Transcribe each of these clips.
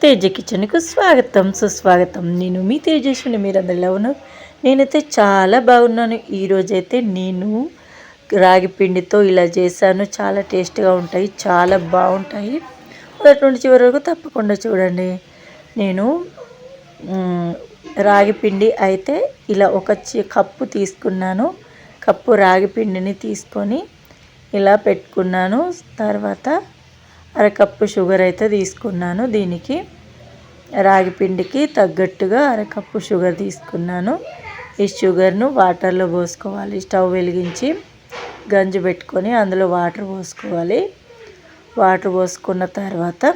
తేజ కిచెన్కు స్వాగతం సుస్వాగతం. నేను మీ తేజస్విని. మీరందరూ ఎలా ఉన్నారు? నేనైతే చాలా బాగున్నాను. ఈరోజైతే నేను రాగి పిండితో ఇలా చేశాను. చాలా టేస్ట్గా ఉంటాయి, చాలా బాగుంటాయి. మొదటి నుండి చివరి వరకు తప్పకుండా చూడండి. నేను రాగి పిండి అయితే ఇలా ఒక కప్పు తీసుకున్నాను. కప్పు రాగి పిండిని తీసుకొని ఇలా పెట్టుకున్నాను. తర్వాత అరకప్పు షుగర్ అయితే తీసుకున్నాను. దీనికి రాగి పిండికి తగ్గట్టుగా అరకప్పు షుగర్ తీసుకున్నాను. ఈ షుగర్ను వాటర్లో పోసుకోవాలి. స్టవ్ వెలిగించి గంజి పెట్టుకొని అందులో వాటర్ పోసుకోవాలి. వాటర్ పోసుకున్న తర్వాత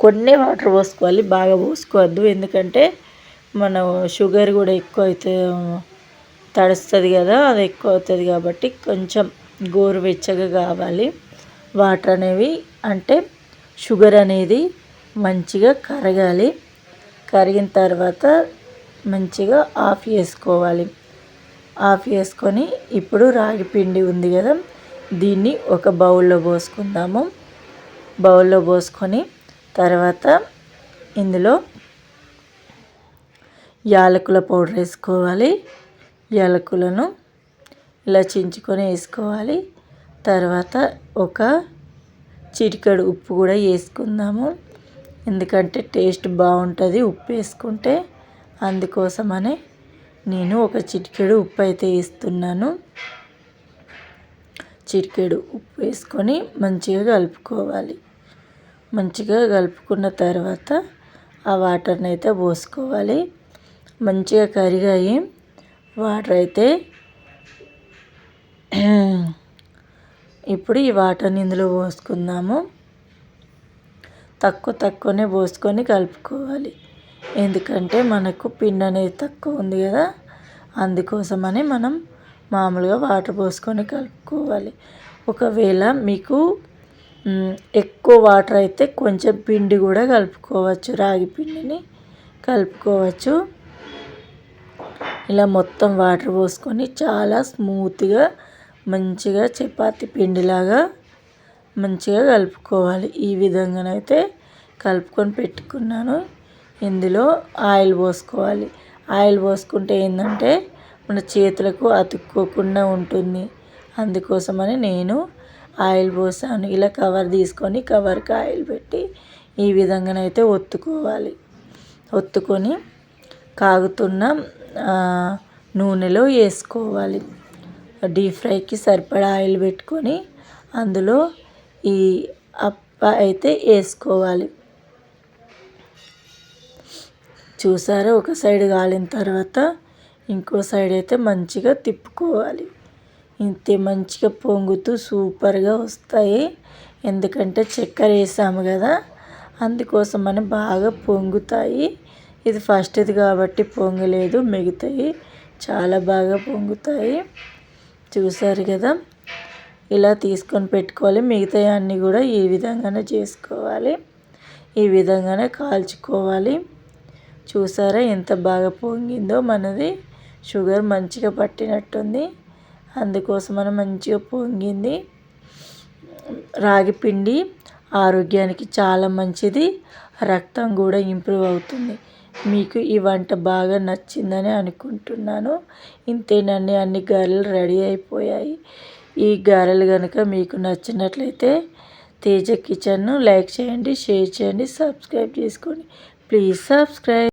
కొన్ని వాటర్ పోసుకోవాలి, బాగా పోసుకోవద్దు. ఎందుకంటే మన షుగర్ కూడా ఎక్కువ అయితే తడుస్తుంది కదా, అది ఎక్కువ అవుతుంది. కాబట్టి కొంచెం గోరువెచ్చగా కావాలి వాటర్ అనేవి. అంటే షుగర్ అనేది మంచిగా కరగాలి. కరిగిన తర్వాత మంచిగా ఆఫ్ చేసుకోవాలి. ఆఫ్ చేసుకొని ఇప్పుడు రాగి పిండి ఉంది కదా, దీన్ని ఒక బౌల్లో పోసుకుందాము. బౌల్లో పోసుకొని తర్వాత ఇందులో యాలకుల పౌడర్ వేసుకోవాలి. యాలకులను ఇలా చించుకొని వేసుకోవాలి. తర్వాత ఒక చిటికెడు ఉప్పు కూడా వేసుకుందాము. ఎందుకంటే టేస్ట్ బాగుంటుంది ఉప్పు వేసుకుంటే. అందుకోసమనే నేను ఒక చిటికెడు ఉప్పు అయితే వేస్తున్నాను. చిటికెడు ఉప్పు వేసుకొని మంచిగా కలుపుకోవాలి. మంచిగా కలుపుకున్న తర్వాత ఆ వాటర్ని అయితే పోసుకోవాలి. మంచిగా కరిగాయి వాటర్ అయితే. ఇప్పుడు ఈ వాటర్ని ఇందులో పోసుకుందాము. తక్కువనే పోసుకొని కలుపుకోవాలి. ఎందుకంటే మనకు పిండి అనేది తక్కువ ఉంది కదా, అందుకోసమని మనం మామూలుగా వాటర్ పోసుకొని కలుపుకోవాలి. ఒకవేళ మీకు ఎక్కువ వాటర్ అయితే కొంచెం పిండి కూడా కలుపుకోవచ్చు, రాగి పిండిని కలుపుకోవచ్చు. ఇలా మొత్తం వాటర్ పోసుకొని చాలా స్మూత్గా మంచిగా చపాతీ పిండిలాగా మంచిగా కలుపుకోవాలి. ఈ విధంగానైతే కలుపుకొని పెట్టుకున్నాను. ఇందులో ఆయిల్ పోసుకోవాలి. ఆయిల్ పోసుకుంటే ఏంటంటే మన చేతులకు అతుక్కోకుండా ఉంటుంది. అందుకోసమని నేను ఆయిల్ పోసాను. ఇలా కవర్ తీసుకొని కవర్కి ఆయిల్ పెట్టి ఈ విధంగానైతే ఒత్తుకోవాలి. ఒత్తుకొని కాగుతున్న నూనెలో వేసుకోవాలి. డీప్ ఫ్రైకి సరిపడా ఆయిల్ పెట్టుకొని అందులో ఈ అప్ప అయితే వేసుకోవాలి. చూసారా, ఒక సైడ్ కాలిన తర్వాత ఇంకో సైడ్ అయితే మంచిగా తిప్పుకోవాలి. ఇంతే, మంచిగా పొంగుతూ సూపర్గా వస్తాయి. ఎందుకంటే చక్కెర వేసాము కదా, అందుకోసమని బాగా పొంగుతాయి. ఇది ఫస్ట్ది కాబట్టి పొంగలేదు, మిగతాయి చాలా బాగా పొంగుతాయి. చూసారు కదా, ఇలా తీసుకొని పెట్టుకోవాలి. మిగతాయి అన్నీ కూడా ఈ విధంగానే చేసుకోవాలి. ఈ విధంగానే కాల్చుకోవాలి. చూసారా ఎంత బాగా పొంగిందో. మనది షుగర్ మంచిగా పట్టినట్టుంది, అందుకోసమని మంచిగా పొంగింది. రాగి పిండి ఆరోగ్యానికి చాలా మంచిది, రక్తం కూడా ఇంప్రూవ్ అవుతుంది. మీకు ఈ వంట బాగా నచ్చిందని అనుకుంటున్నాను. ఇంతేనండి, అన్ని గారెలు రెడీ అయిపోయాయి. ఈ గారెలు కనుక మీకు నచ్చినట్లయితే తేజ కిచెన్ను లైక్ చేయండి, షేర్ చేయండి, సబ్స్క్రైబ్ చేసుకోండి. Please subscribe.